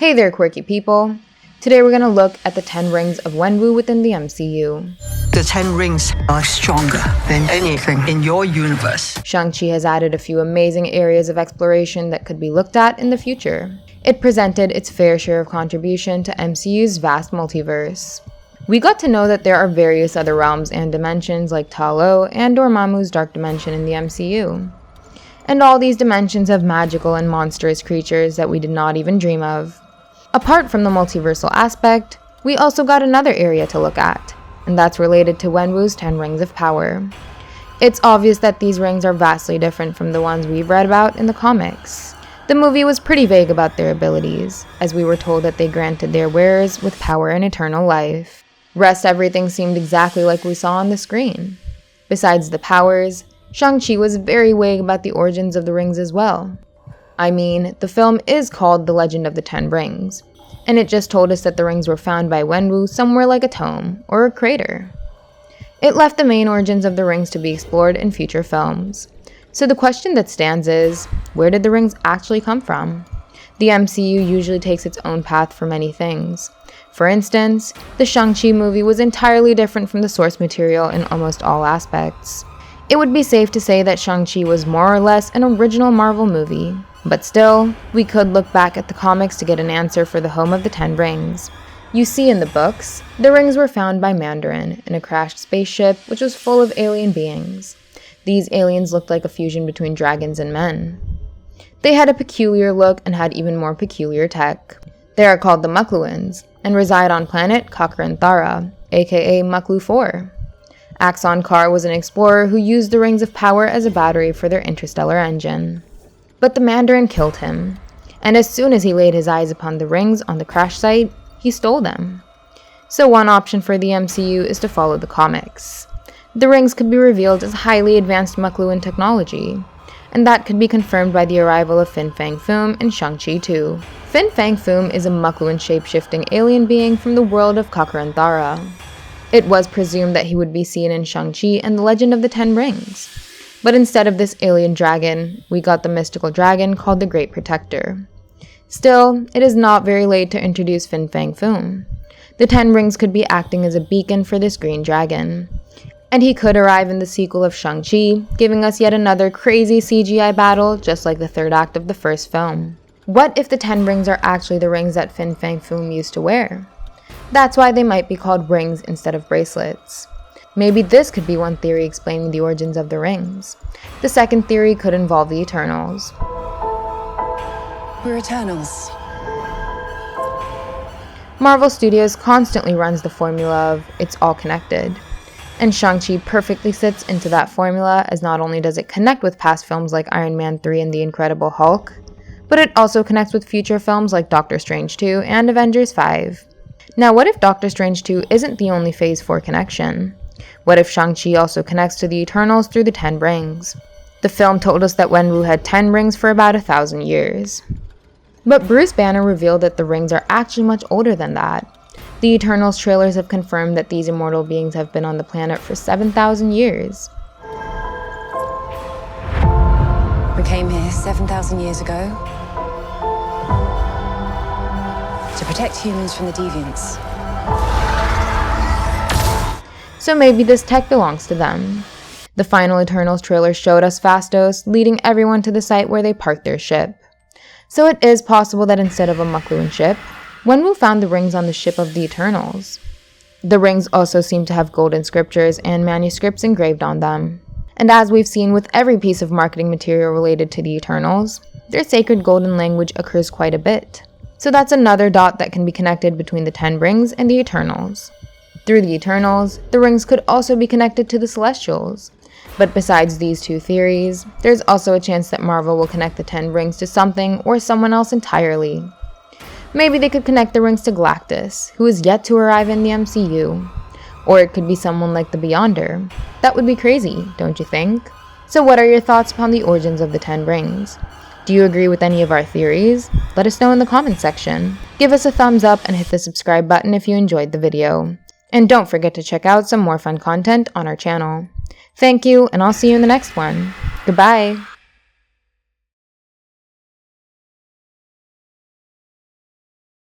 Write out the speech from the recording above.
Hey there, quirky people. Today we're going to look at the 10 rings of Wenwu within the MCU. The 10 rings are stronger than anything in your universe. Shang Chi has added a few amazing areas of exploration that could be looked at in the future. It presented its fair share of contribution to MCU's vast multiverse. We got to know that there are various other realms and dimensions like Ta Lo and Dormammu's dark dimension in the MCU. And all these dimensions have magical and monstrous creatures that we did not even dream of. Apart from the multiversal aspect, we also got another area to look at, and that's related to Wenwu's 10 rings of power. It's obvious that these rings are vastly different from the ones we've read about in the comics. The movie was pretty vague about their abilities, as we were told that they granted their wearers with power and eternal life. Rest everything seemed exactly like we saw on the screen. Besides the powers, Shang-Chi was very vague about the origins of the rings as well. I mean, the film is called The Legend of the Ten Rings, and it just told us that the rings were found by Wenwu somewhere like a tomb or a crater. It left the main origins of the rings to be explored in future films. So the question that stands is, where did the rings actually come from? The MCU usually takes its own path for many things. For instance, the Shang-Chi movie was entirely different from the source material in almost all aspects. It would be safe to say that Shang-Chi was more or less an original Marvel movie. But still, we could look back at the comics to get an answer for the home of the 10 rings. You see in the books, the rings were found by Mandarin in a crashed spaceship which was full of alien beings. These aliens looked like a fusion between dragons and men. They had a peculiar look and had even more peculiar tech. They are called the Mukluans and reside on planet Thara, aka Muklu 4. Axon Kar was an explorer who used the rings of power as a battery for their interstellar engine. But the Mandarin killed him, and as soon as he laid his eyes upon the rings on the crash site, he stole them. So one option for the MCU is to follow the comics. The rings could be revealed as highly advanced Mukluan technology, and that could be confirmed by the arrival of Fin Fang Foom in Shang-Chi 2. Fin Fang Foom is a Mukluan shape-shifting alien being from the world of Thara. It was presumed that he would be seen in Shang-Chi and the Legend of the Ten Rings. But instead of this alien dragon, we got the mystical dragon called the Great Protector. Still, it is not very late to introduce Fin Fang Foom. The 10 rings could be acting as a beacon for this green dragon. And he could arrive in the sequel of Shang-Chi, giving us yet another crazy CGI battle just like the third act of the first film. What if the 10 rings are actually the rings that Fin Fang Foom used to wear? That's why they might be called rings instead of bracelets. Maybe this could be one theory explaining the origins of the rings. The second theory could involve the Eternals. We're Eternals. Marvel Studios constantly runs the formula of it's all connected. And Shang-Chi perfectly sits into that formula, as not only does it connect with past films like Iron Man 3 and The Incredible Hulk, but it also connects with future films like Doctor Strange 2 and Avengers 5. Now what if Doctor Strange 2 isn't the only Phase 4 connection? What if Shang-Chi also connects to the Eternals through the 10 rings? The film told us that Wenwu had 10 rings for about 1,000 years. But Bruce Banner revealed that the rings are actually much older than that. The Eternals trailers have confirmed that these immortal beings have been on the planet for 7,000 years. We came here 7,000 years ago to protect humans from the deviants. So maybe this tech belongs to them. The final Eternals trailer showed us Phastos leading everyone to the site where they parked their ship. So it is possible that instead of a Mukluan ship, Wenwu found the rings on the ship of the Eternals. The rings also seem to have golden scriptures and manuscripts engraved on them. And as we've seen with every piece of marketing material related to the Eternals, their sacred golden language occurs quite a bit. So that's another dot that can be connected between the 10 rings and the Eternals. Through the Eternals, the rings could also be connected to the Celestials. But besides these two theories, there's also a chance that Marvel will connect the 10 rings to something or someone else entirely. Maybe they could connect the rings to Galactus, who is yet to arrive in the MCU. Or it could be someone like the Beyonder. That would be crazy, don't you think? So what are your thoughts upon the origins of the 10 rings? Do you agree with any of our theories? Let us know in the comments section. Give us a thumbs up and hit the subscribe button if you enjoyed the video. And don't forget to check out some more fun content on our channel. Thank you, and I'll see you in the next one. Goodbye!